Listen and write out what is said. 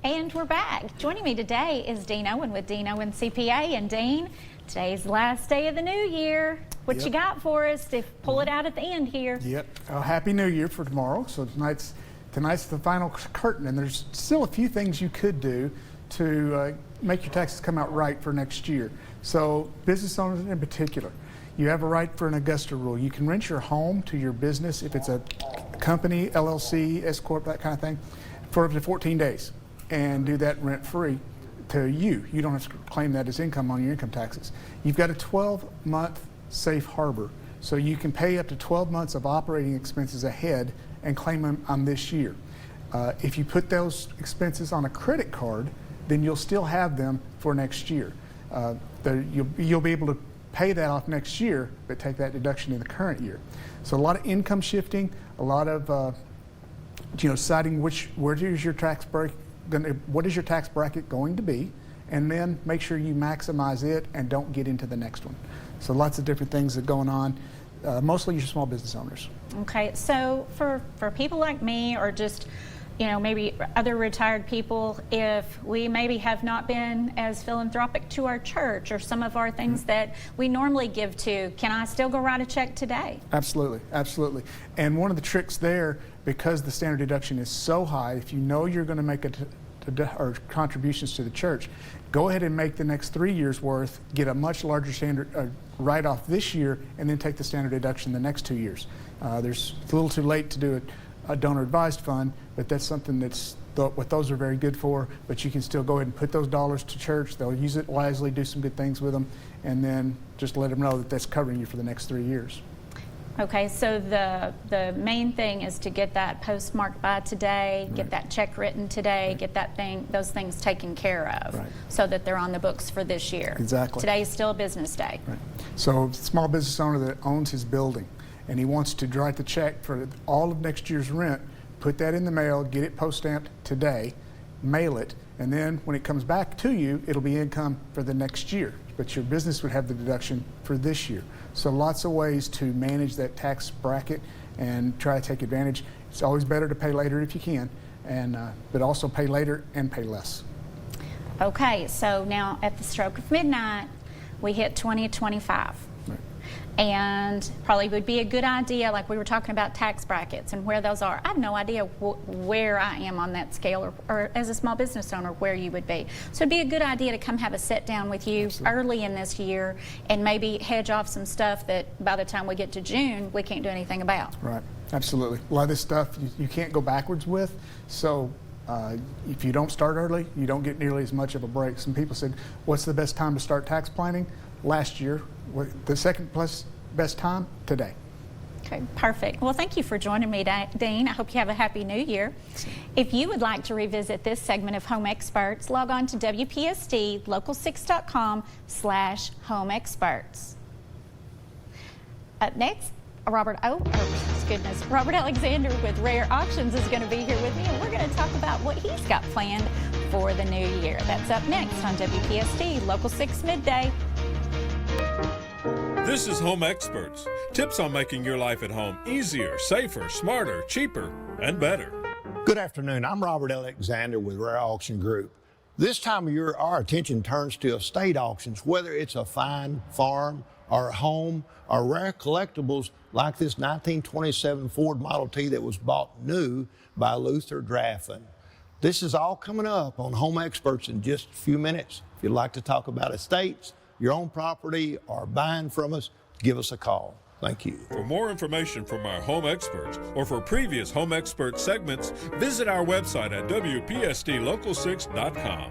And we're back. Joining me today is Dean Owen with DeanOwenCPA. And Dean, today's the last day of the new year. What you got for us to pull it out at the end here? Yep. Happy New Year for tomorrow. So tonight's the final curtain, and there's still a few things you could do to make your taxes come out right for next year. So business owners in particular, you have a right for an Augusta rule. You can rent your home to your business if it's a company, LLC, S Corp, that kind of thing, for up to 14 days. And do that rent-free to you. You don't have to claim that as income on your income taxes. You've got a 12-month safe harbor, so you can pay up to 12 months of operating expenses ahead and claim them on this year. If you put those expenses on a credit card, then you'll still have them for next year. You'll be able to pay that off next year, but take that deduction in the current year. So a lot of income shifting, a lot of deciding what is your tax bracket going to be, and then make sure you maximize it and don't get into the next one. So lots of different things that are going on, mostly your small business owners. Okay, so for people like me, or just maybe other retired people, if we maybe have not been as philanthropic to our church or some of our things that we normally give to, can I still go write a check today? Absolutely, absolutely. And one of the tricks there, because the standard deduction is so high, if you know you're going to make or contributions to the church, go ahead and make the next 3 years worth, get a much larger standard write-off this year, and then take the standard deduction the next 2 years. It's a little too late to do a donor advised fund, but that's something what those are very good for. But you can still go ahead and put those dollars to church. They'll use it wisely, do some good things with them, and then just let them know that that's covering you for the next 3 years. Okay, so the main thing is to get that postmarked by today, get that check written today, get those things taken care of, so that they're on the books for this year. Exactly. Today is still a business day. Right. So small business owner that owns his building, and he wants to write the check for all of next year's rent, put that in the mail, get it post-stamped today, mail it, and then when it comes back to you, it'll be income for the next year. But your business would have the deduction for this year. So lots of ways to manage that tax bracket and try to take advantage. It's always better to pay later if you can, but also pay later and pay less. Okay, so now at the stroke of midnight, we hit 2025. And probably would be a good idea, like we were talking about tax brackets and where those are. I have no idea where I am on that scale, or as a small business owner, where you would be. So it'd be a good idea to come have a sit down with you early in this year and maybe hedge off some stuff that by the time we get to June, we can't do anything about. Right, absolutely. A lot of this stuff you can't go backwards with. So if you don't start early, you don't get nearly as much of a break. Some people said, what's the best time to start tax planning? Last year. The second best time, today. Okay, perfect. Well, thank you for joining me, Dean. I hope you have a happy new year. If you would like to revisit this segment of Home Experts, log on to WPSDlocal6.com/homeexperts. Up next, Robert Alexander with Rare Auctions is going to be here with me, and we're going to talk about what he's got planned for the new year. That's up next on WPSD Local 6 Midday. This is Home Experts. Tips on making your life at home easier, safer, smarter, cheaper, and better. Good afternoon. I'm Robert Alexander with Rare Auction Group. This time of year, our attention turns to estate auctions, whether it's a fine farm or a home or rare collectibles like this 1927 Ford Model T that was bought new by Luther Draffin. This is all coming up on Home Experts in just a few minutes. If you'd like to talk about estates, your own property, or buying from us, give us a call. Thank you. For more information from our Home Experts or for previous Home Expert segments, visit our website at WPSDlocal6.com.